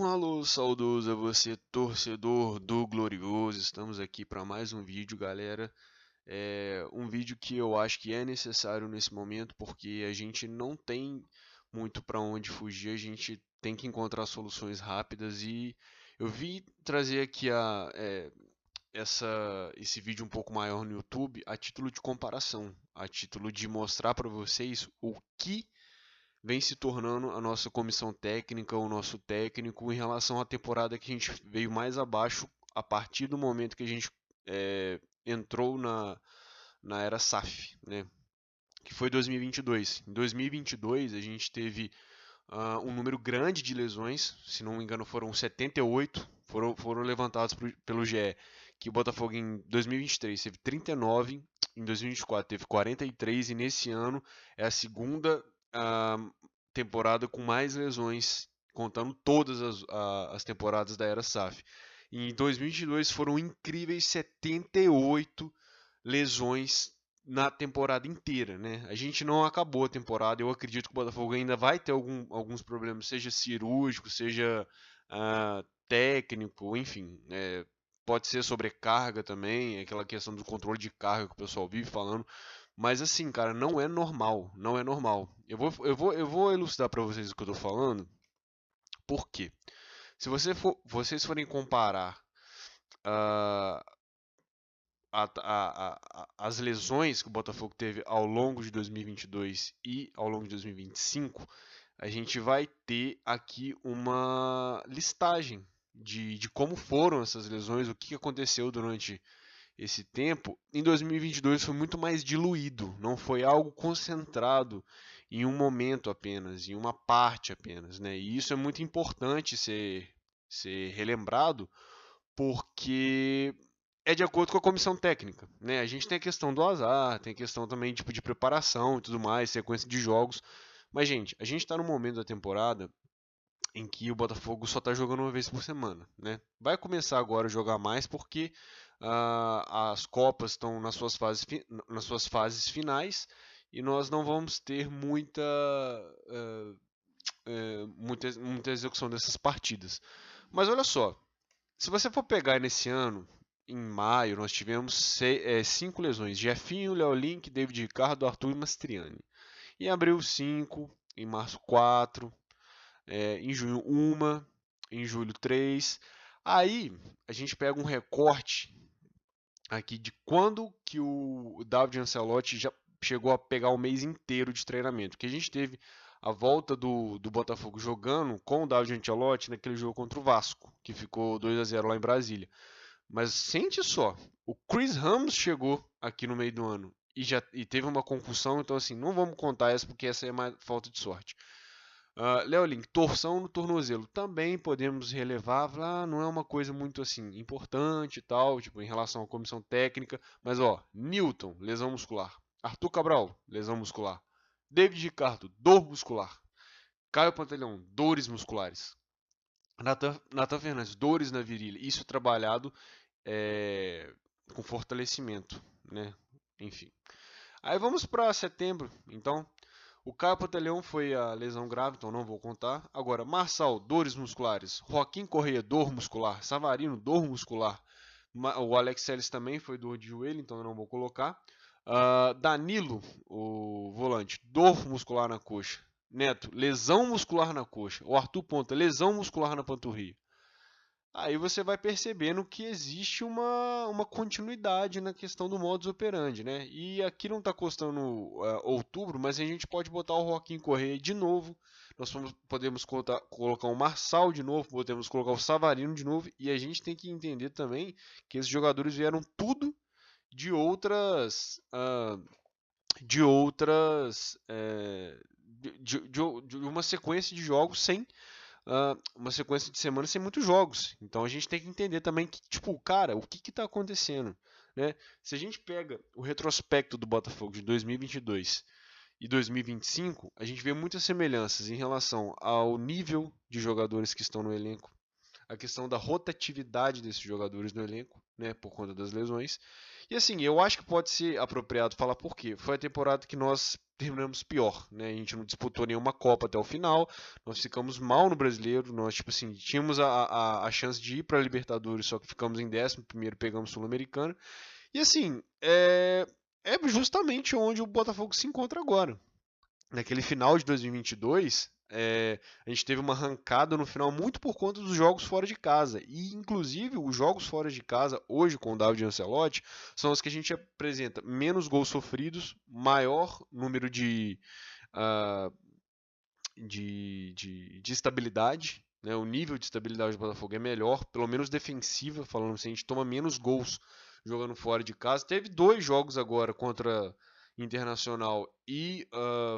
Alô, saudoso a você, torcedor do Glorioso. Estamos aqui para mais um vídeo, galera. Um vídeo que eu acho que é necessário nesse momento, porque a gente não tem muito para onde fugir, a gente tem que encontrar soluções rápidas e eu vim trazer aqui esse vídeo um pouco maior no YouTube a título de comparação, a título de mostrar para vocês o que vem se tornando a nossa comissão técnica, o nosso técnico, em relação à temporada que a gente veio mais abaixo a partir do momento que a gente entrou na era SAF, né? Que foi 2022. Em 2022 a gente teve um número grande de lesões, se não me engano foram 78, foram levantados pelo GE, que o Botafogo em 2023 teve 39, em 2024 teve 43 e nesse ano é a segunda temporada com mais lesões, contando todas as temporadas da era SAF. Em 2022 foram incríveis 78 lesões na temporada inteira, né? A gente não acabou a temporada, eu acredito que o Botafogo ainda vai ter alguns problemas, seja cirúrgico, seja técnico, enfim, pode ser sobrecarga também, aquela questão do controle de carga que o pessoal vive falando, mas assim, cara, não é normal, não é normal. Eu vou elucidar para vocês o que eu tô falando, por quê? Se vocês forem comparar uh, as lesões que o Botafogo teve ao longo de 2022 e ao longo de 2025, a gente vai ter aqui uma listagem de como foram essas lesões, o que aconteceu durante esse tempo. Em 2022 foi muito mais diluído, não foi algo concentrado em um momento apenas, em uma parte apenas, né? E isso é muito importante ser relembrado, porque é de acordo com a comissão técnica, né? A gente tem a questão do azar, tem a questão também tipo de preparação e tudo mais, sequência de jogos. Mas, gente, a gente está no momento da temporada em que o Botafogo só está jogando uma vez por semana, né? Vai começar agora a jogar mais porque as Copas estão nas suas fases finais e nós não vamos ter muita execução dessas partidas. Mas olha só, se você for pegar nesse ano, em maio, nós tivemos 5 lesões: Jefinho, Léo Link, David Ricardo, Arthur e Mastriani. Em abril, 5. Em março, 4. Em junho, 1. Em julho, 3. Aí, a gente pega um recorte aqui de quando que o David Ancelotti já chegou a pegar o mês inteiro de treinamento. Que a gente teve a volta do Botafogo jogando com o David Ancelotti naquele jogo contra o Vasco, que ficou 2-0 lá em Brasília. Mas sente só, o Chris Ramos chegou aqui no meio do ano e teve uma concussão, então assim, não vamos contar essa porque essa é mais falta de sorte. Léo Link, torção no tornozelo, também podemos relevar, não é uma coisa muito assim importante e tal, tipo em relação à comissão técnica, mas ó, Newton, lesão muscular, Arthur Cabral, lesão muscular, David Ricardo, dor muscular, Caio Pantaleão, dores musculares, Nathan Fernandes, dores na virilha, isso trabalhado com fortalecimento, né? Enfim. Aí vamos para setembro, então. O Caio Pantaleão foi a lesão grave, então não vou contar. Agora, Marçal, dores musculares. Joaquim Correia, dor muscular. Savarino, dor muscular. O Alex Telles também foi dor de joelho, então eu não vou colocar. Danilo, o volante, dor muscular na coxa. Neto, lesão muscular na coxa. O Arthur Ponta, lesão muscular na panturrilha. Aí você vai percebendo que existe uma continuidade na questão do modus operandi, né? E aqui não está custando outubro, mas a gente pode botar o Joaquim Correia de novo. Nós podemos colocar o Marçal de novo, podemos colocar o Savarino de novo. E a gente tem que entender também que esses jogadores vieram tudo de outras. De outras. De uma sequência de jogos sem uma sequência de semanas sem muitos jogos. Então a gente tem que entender também que, tipo, cara, o que está acontecendo? Né? Se a gente pega o retrospecto do Botafogo de 2022 e 2025, a gente vê muitas semelhanças em relação ao nível de jogadores que estão no elenco, a questão da rotatividade desses jogadores no elenco, né, por conta das lesões. E assim, eu acho que pode ser apropriado falar por quê. Foi a temporada que nós terminamos pior, né? A gente não disputou nenhuma Copa até o final, nós ficamos mal no Brasileiro, nós, tipo assim, tínhamos a chance de ir para a Libertadores, só que ficamos em 11º, pegamos Sul-Americana. E assim, é justamente onde o Botafogo se encontra agora. Naquele final de 2022, a gente teve uma arrancada no final muito por conta dos jogos fora de casa. E, inclusive, os jogos fora de casa, hoje com o David Ancelotti, são os que a gente apresenta menos gols sofridos, maior número uh, de estabilidade. Né? O nível de estabilidade do Botafogo é melhor, pelo menos defensiva, falando assim, a gente toma menos gols jogando fora de casa. Teve 2 jogos agora contra Internacional e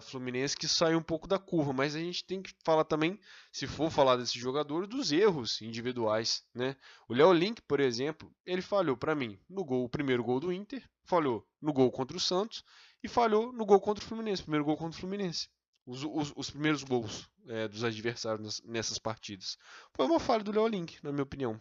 Fluminense que saiu um pouco da curva, mas a gente tem que falar também, se for falar desses jogadores, dos erros individuais, né? O Léo Link, por exemplo, ele falhou para mim no gol, o primeiro gol do Inter, falhou no gol contra o Santos e falhou no gol contra o Fluminense, primeiro gol contra o Fluminense. Os primeiros gols dos adversários nessas partidas. Foi uma falha do Léo Link, na minha opinião.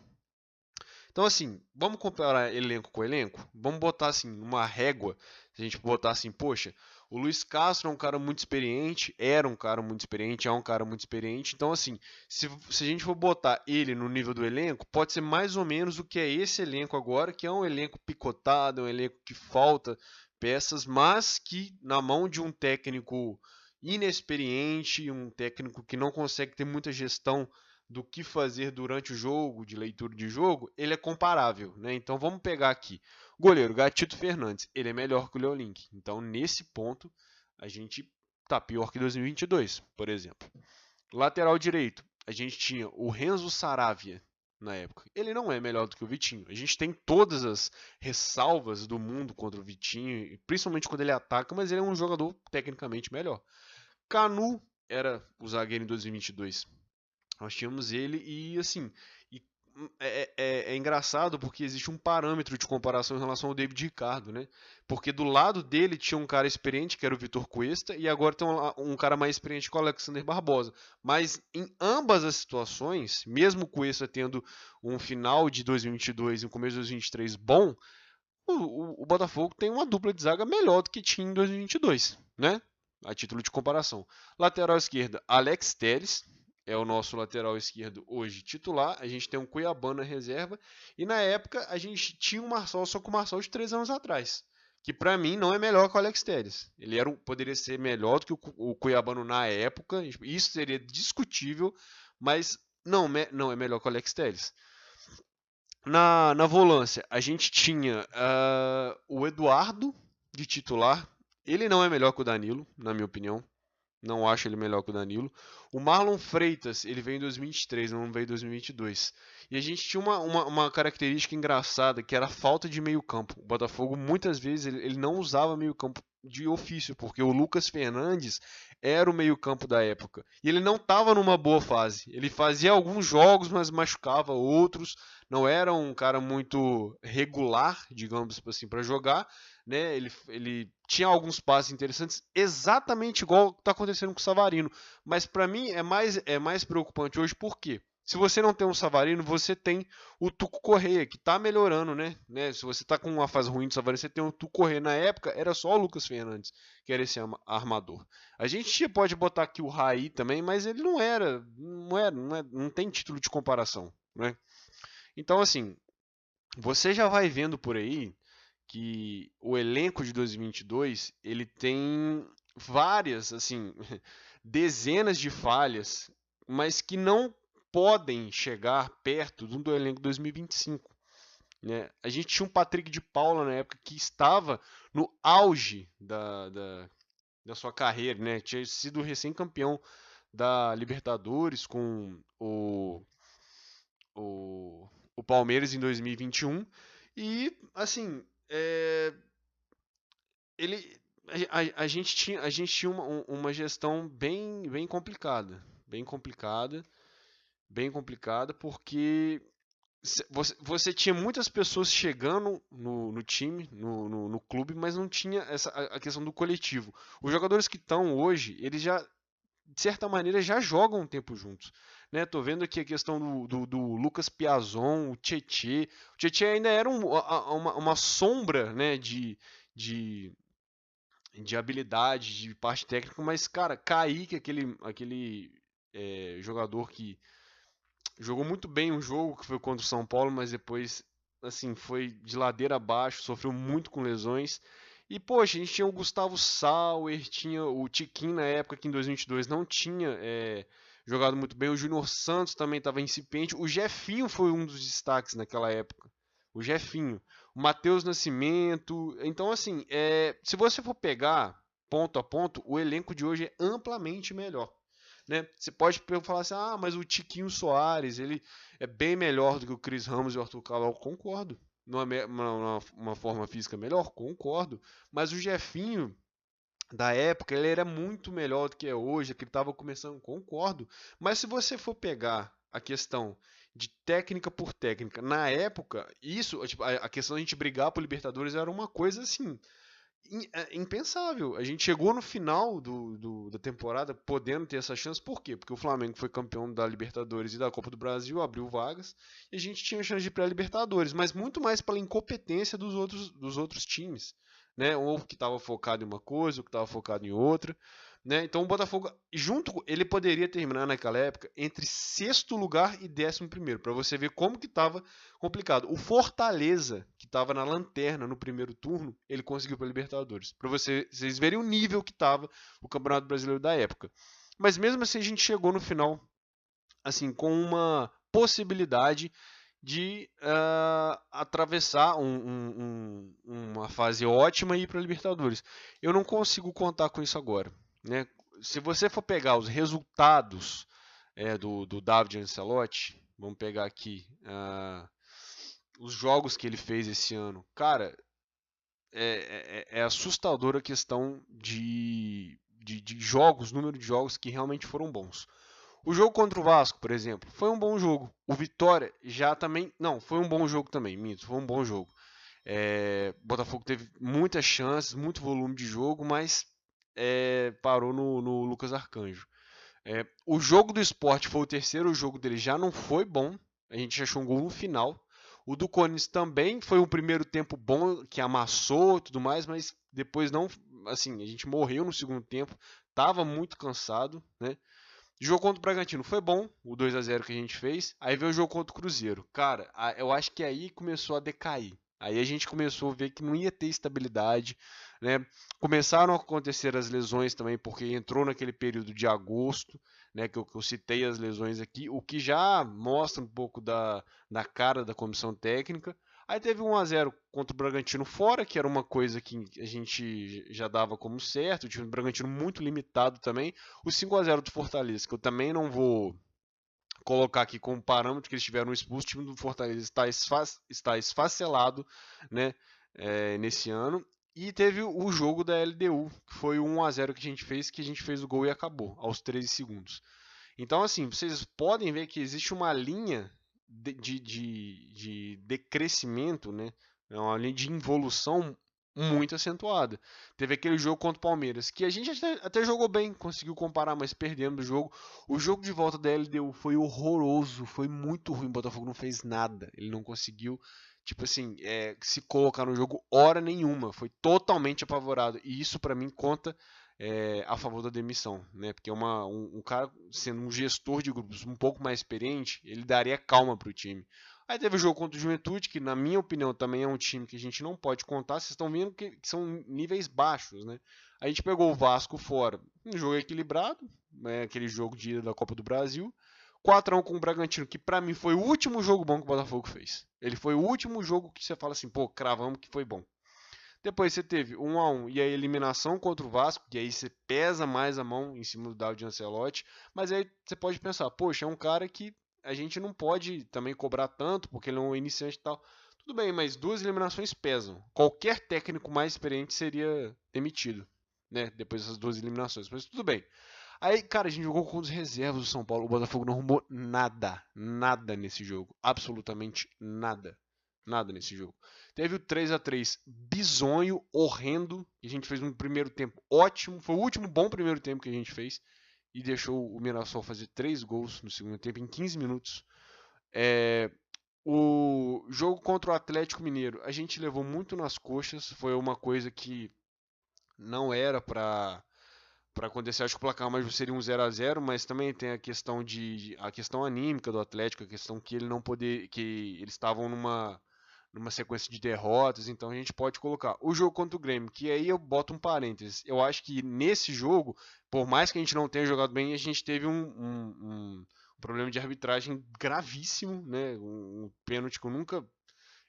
Então, assim, vamos comparar elenco com elenco? Vamos botar, assim, uma régua. Se a gente botar assim, poxa, o Luiz Castro é um cara muito experiente, era um cara muito experiente, é um cara muito experiente. Então, assim, se a gente for botar ele no nível do elenco, pode ser mais ou menos o que é esse elenco agora, que é um elenco picotado, é um elenco que falta peças, mas que na mão de um técnico inexperiente, um técnico que não consegue ter muita gestão do que fazer durante o jogo, de leitura de jogo, ele é comparável, né? Então vamos pegar aqui. Goleiro, Gatito Fernandes, ele é melhor que o Léo Link. Então nesse ponto a gente tá pior que 2022, por exemplo. Lateral direito, a gente tinha o Renzo Saravia na época. Ele não é melhor do que o Vitinho. A gente tem todas as ressalvas do mundo contra o Vitinho, principalmente quando ele ataca, mas ele é um jogador tecnicamente melhor. Canu era o zagueiro em 2022. Nós tínhamos ele e assim. É engraçado porque existe um parâmetro de comparação em relação ao David Ricardo, né? Porque do lado dele tinha um cara experiente, que era o Vitor Cuesta, e agora tem um cara mais experiente que o Alexander Barbosa. Mas em ambas as situações, mesmo o Cuesta tendo um final de 2022 e um começo de 2023 bom, o Botafogo tem uma dupla de zaga melhor do que tinha em 2022, né? A título de comparação. Lateral esquerda, Alex Telles é o nosso lateral esquerdo hoje titular. A gente tem um Cuiabá na reserva. E na época a gente tinha o Marçal, só que o Marçal de 3 anos atrás. Que para mim não é melhor que o Alex Telles. Ele poderia ser melhor do que o Cuiabano na época. Isso seria discutível, mas não é melhor que o Alex Telles. Na volância, a gente tinha o Eduardo de titular. Ele não é melhor que o Danilo, na minha opinião. Não acho ele melhor que o Danilo. O Marlon Freitas, ele veio em 2023, não veio em 2022. E a gente tinha uma característica engraçada, que era a falta de meio campo. O Botafogo, muitas vezes, ele não usava meio campo de ofício, porque o Lucas Fernandes era o meio campo da época. E ele não estava numa boa fase. Ele fazia alguns jogos, mas machucava outros. Não era um cara muito regular, digamos assim, para jogar. Né? Ele tinha alguns passes interessantes, exatamente igual está acontecendo com o Savarino. Mas para mim é mais preocupante hoje, por quê? Se você não tem um Savarino, você tem o Tuco Correia, que está melhorando, né? Se você está com uma fase ruim do Savarino, você tem o Tuco Correia. Na época, era só o Lucas Fernandes, que era esse armador. A gente pode botar aqui o Raí também, mas ele não tem título de comparação, né? Então, assim, você já vai vendo por aí que o elenco de 2022 ele tem várias, assim, dezenas de falhas, mas que não podem chegar perto do elenco de 2025. Né? A gente tinha um Patrick de Paula na época que estava no auge da sua carreira, né? Tinha sido recém-campeão da Libertadores com o Palmeiras em 2021 e assim ele a gente tinha uma gestão bem complicada, bem complicada porque você tinha muitas pessoas chegando no time, no clube, mas não tinha a questão do coletivo. Os jogadores que estão hoje, eles já de certa maneira, já jogam um tempo juntos. Né? Tô vendo aqui a questão do Lucas Piazon, o Tietê. O Tietê ainda era uma sombra, né, de, de habilidade, de parte técnica, mas, cara, Kaique, aquele jogador que jogou muito bem um jogo, que foi contra o São Paulo, mas depois, assim, foi de ladeira abaixo, sofreu muito com lesões. E, poxa, a gente tinha o Gustavo Sauer, tinha o Tiquinho na época, que em 2022 não tinha jogado muito bem. O Júnior Santos também estava incipiente. O Jefinho foi um dos destaques naquela época. O Jefinho. O Matheus Nascimento. Então, assim, se você for pegar ponto a ponto, o elenco de hoje é amplamente melhor. Né? Você pode falar assim, ah, mas o Tiquinho Soares, ele é bem melhor do que o Chris Ramos e o Arthur Cabral. Concordo. Numa forma física melhor? Concordo. Mas o Jefinho, da época, ele era muito melhor do que é hoje, que ele estava começando, concordo. Mas se você for pegar a questão de técnica por técnica, na época, isso, tipo, a questão de a gente brigar por Libertadores era uma coisa assim impensável. A gente chegou no final da temporada podendo ter essa chance. Por quê? Porque o Flamengo foi campeão da Libertadores e da Copa do Brasil, abriu vagas, e a gente tinha chance de pré-Libertadores, mas muito mais pela incompetência dos outros times. Né? Ou que estava focado em uma coisa, ou que estava focado em outra. Né? Então o Botafogo, ele poderia terminar naquela época entre sexto lugar e 11º, para você ver como que estava complicado. O Fortaleza, que estava na lanterna no primeiro turno, ele conseguiu para a Libertadores. Para vocês verem o nível que estava o Campeonato Brasileiro da época. Mas mesmo assim a gente chegou no final assim com uma possibilidade de atravessar uma fase ótima e ir para a Libertadores. Eu não consigo contar com isso agora. Né? Se você for pegar os resultados do David Ancelotti, vamos pegar aqui os jogos que ele fez esse ano, cara, é assustadora a questão de jogos, número de jogos que realmente foram bons. O jogo contra o Vasco, por exemplo, foi um bom jogo. O Vitória já também. Não, foi um bom jogo também, minto, foi um bom jogo. Botafogo teve muitas chances, muito volume de jogo, mas parou no Lucas Arcanjo. O jogo do Sport foi o terceiro jogo dele, já não foi bom. A gente achou um gol no final. O do Corinthians também foi um primeiro tempo bom, que amassou e tudo mais, mas depois não. Assim, a gente morreu no segundo tempo, tava muito cansado, né? O jogo contra o Bragantino foi bom, o 2-0 que a gente fez. Aí veio o jogo contra o Cruzeiro. Cara, eu acho que aí começou a decair. Aí a gente começou a ver que não ia ter estabilidade, né? Começaram a acontecer as lesões também, porque entrou naquele período de agosto, né? Que eu citei as lesões aqui, o que já mostra um pouco da cara da comissão técnica. Aí teve 1-0 contra o Bragantino fora, que era uma coisa que a gente já dava como certo. O time do Bragantino muito limitado também. O 5-0 do Fortaleza, que eu também não vou colocar aqui como parâmetro, que eles tiveram expulso. O time do Fortaleza está esfacelado, né, nesse ano. E teve o jogo da LDU, que foi o 1-0 que a gente fez o gol e acabou, aos 13 segundos. Então, assim, vocês podem ver que existe uma linha de decrescimento, né? É uma linha de involução muito acentuada. Teve aquele jogo contra o Palmeiras, que a gente até jogou bem, conseguiu comparar, mas perdemos o jogo. O jogo de volta da LDU foi horroroso, foi muito ruim. O Botafogo não fez nada, ele não conseguiu, tipo assim, se colocar no jogo hora nenhuma. Foi totalmente apavorado. E isso, para mim, conta a favor da demissão, né? Porque um cara sendo um gestor de grupos um pouco mais experiente, ele daria calma para o time. Aí teve o jogo contra o Juventude, que na minha opinião também é um time que a gente não pode contar. Vocês estão vendo que são níveis baixos, né? A gente pegou o Vasco fora, um jogo equilibrado, aquele jogo de ida da Copa do Brasil. 4-1 com o Bragantino, que para mim foi o último jogo bom que o Botafogo fez. Ele foi o último jogo que você fala assim, pô, cravamos que foi bom. Depois você teve 1-1 e a eliminação contra o Vasco, que aí você pesa mais a mão em cima do David Ancelotti, mas aí você pode pensar, poxa, é um cara que a gente não pode também cobrar tanto, porque ele é um iniciante e tal. Tudo bem, mas duas eliminações pesam. Qualquer técnico mais experiente seria demitido, né, depois dessas duas eliminações, mas tudo bem. Aí, cara, a gente jogou com os reservas do São Paulo, o Botafogo não arrumou nada, nada nesse jogo, absolutamente nada. Nada nesse jogo. Teve o 3-3 bizonho, horrendo. A gente fez um primeiro tempo ótimo. Foi o último bom primeiro tempo que a gente fez. e deixou o Mirassol fazer 3 gols no segundo tempo em 15 minutos. O jogo contra o Atlético Mineiro, a gente levou muito nas coxas, foi uma coisa que não era para acontecer. Acho que o placar mais seria um 0 a 0, mas também tem a questão anímica do Atlético, a questão que ele não poder, que eles estavam numa sequência de derrotas, então a gente pode colocar o jogo contra o Grêmio, que aí eu boto um parênteses. Eu acho que nesse jogo, por mais que a gente não tenha jogado bem, a gente teve um problema de arbitragem gravíssimo, né? Um pênalti que eu nunca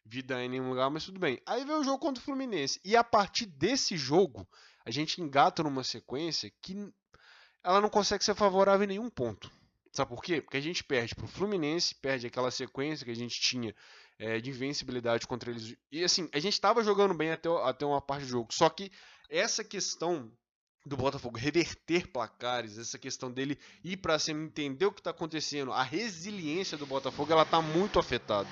vi dar em nenhum lugar, mas tudo bem. Aí vem o jogo contra o Fluminense, e a partir desse jogo, a gente engata numa sequência que ela não consegue ser favorável em nenhum ponto. Sabe por quê? Porque a gente perde pro Fluminense, perde aquela sequência que a gente tinha de invencibilidade contra eles. E assim, a gente estava jogando bem até uma parte do jogo. Só que essa questão do Botafogo reverter placares, essa questão dele ir para cima, entender o que está acontecendo, a resiliência do Botafogo, ela está muito afetada.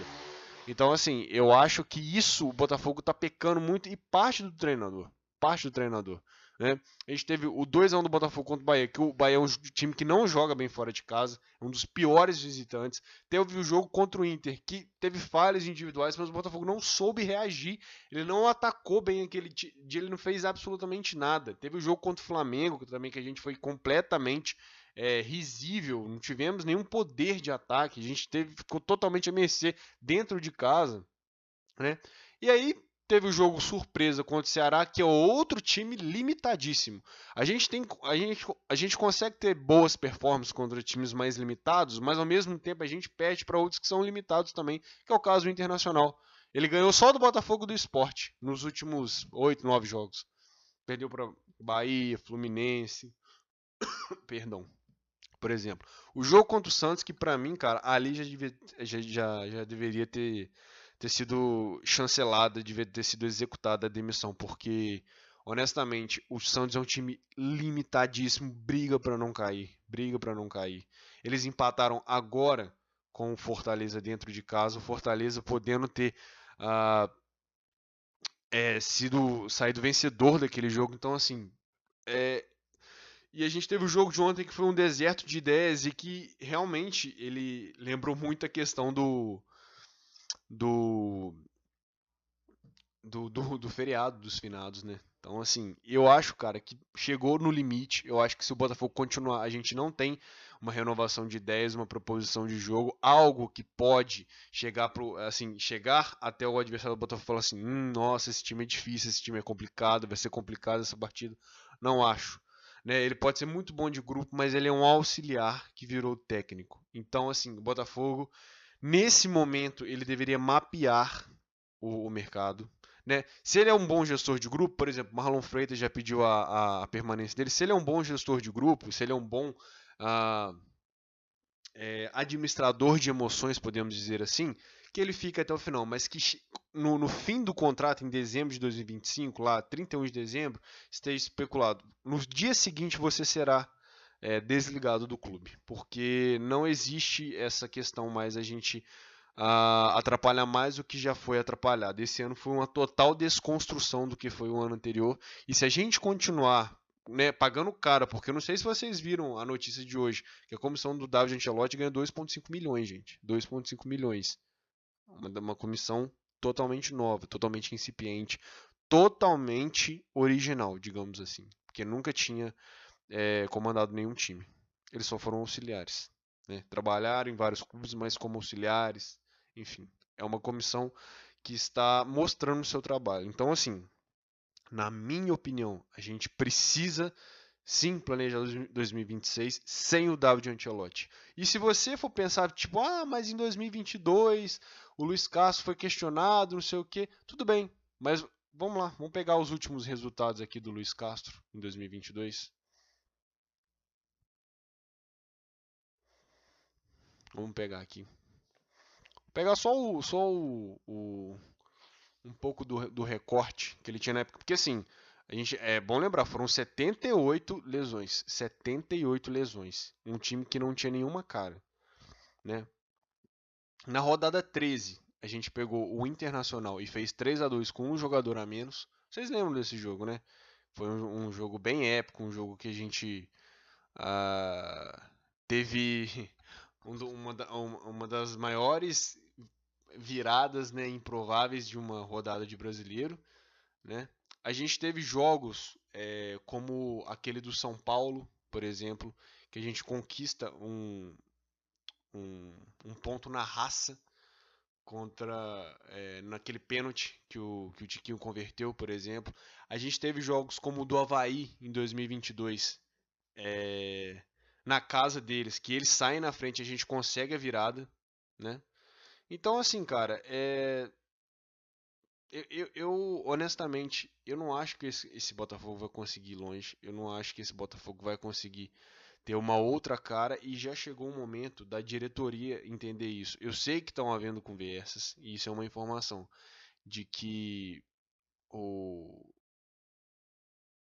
Então, assim, eu acho que isso o Botafogo está pecando muito e parte do treinador. Parte do treinador. Né? A gente teve o 2 a 1 do Botafogo contra o Bahia, que o Bahia é um time que não joga bem fora de casa, é um dos piores visitantes. Teve o jogo contra o Inter, que teve falhas individuais, mas o Botafogo não soube reagir. Ele não atacou bem aquele dia, ele não fez absolutamente nada. Teve o jogo contra o Flamengo, também que a gente foi completamente risível, não tivemos nenhum poder de ataque, a gente ficou totalmente à mercê dentro de casa, né? E aí teve o jogo surpresa contra o Ceará, que é outro time limitadíssimo. A gente consegue ter boas performances contra times mais limitados, mas ao mesmo tempo a gente perde para outros que são limitados também, que é o caso do Internacional. Ele ganhou só do Botafogo e do Sport nos últimos 8, 9 jogos. Perdeu para Bahia, Fluminense, perdão. Por exemplo, o jogo contra o Santos, que pra mim, cara, ali já deveria ter sido chancelada, deveria ter sido executada a demissão, porque, honestamente, o Santos é um time limitadíssimo, briga pra não cair, briga pra não cair. Eles empataram agora com o Fortaleza dentro de casa, o Fortaleza podendo ter ah, saído vencedor daquele jogo, então assim, é, e a gente teve o jogo de ontem que foi um deserto de ideias e que realmente ele lembrou muito a questão do, do feriado dos finados, né? Então, assim, eu acho, cara, que chegou no limite. Eu acho que se o Botafogo continuar, a gente não tem uma renovação de ideias, uma proposição de jogo, algo que pode chegar até o adversário do Botafogo e falar assim: nossa, esse time é difícil, esse time é complicado, vai ser complicado essa partida. Não acho. Né? Ele pode ser muito bom de grupo, mas ele é um auxiliar que virou técnico. Então, assim, o Botafogo, nesse momento, ele deveria mapear o mercado. Né? Se ele é um bom gestor de grupo, por exemplo, Marlon Freitas já pediu a permanência dele. Se ele é um bom gestor de grupo, se ele é um bom administrador de emoções, podemos dizer assim, que ele fica até o final, mas que no fim do contrato, em dezembro de 2025, lá 31 de dezembro, esteja especulado. No dia seguinte você será desligado do clube, porque não existe essa questão mais a gente atrapalhar mais o que já foi atrapalhado. Esse ano foi uma total desconstrução do que foi o ano anterior, e se a gente continuar pagando caro, porque eu não sei se vocês viram a notícia de hoje, que a comissão do David Ancelotti ganha 2,5 milhões, gente. 2,5 milhões. Uma comissão totalmente nova, totalmente incipiente, totalmente original, digamos assim. Porque nunca tinha comandado nenhum time. Eles só foram auxiliares. Né? Trabalharam em vários clubes, mas como auxiliares. Enfim, é uma comissão que está mostrando o seu trabalho. Então, assim, na minha opinião, a gente precisa sim planejar 2026 sem o David Ancelotti. E se você for pensar, tipo, mas em 2022 o Luiz Castro foi questionado, não sei o que, tudo bem, mas vamos lá, vamos pegar os últimos resultados aqui do Luiz Castro em 2022. Vamos pegar aqui. Vou pegar um pouco do recorte que ele tinha na época, porque assim, é bom lembrar, foram 78 lesões. 78 lesões. Um time que não tinha nenhuma cara. Né? Na rodada 13, a gente pegou o Internacional e fez 3 a 2 com um jogador a menos. Vocês lembram desse jogo, né? Foi um jogo bem épico, um jogo que a gente Ah, teve uma das maiores viradas, né, improváveis de uma rodada de brasileiro, né? A gente teve jogos como aquele do São Paulo, por exemplo, que a gente conquista um, um ponto na raça contra naquele pênalti que o Tiquinho converteu, por exemplo. A gente teve jogos como o do Avaí em 2022, é, na casa deles, que eles saem na frente, a gente consegue a virada, né? Então, assim, cara, honestamente, eu não acho que esse Botafogo vai conseguir ir longe. Eu não acho que esse Botafogo vai conseguir ter uma outra cara e já chegou o momento da diretoria entender isso. Eu sei que estão havendo conversas, e isso é uma informação, de que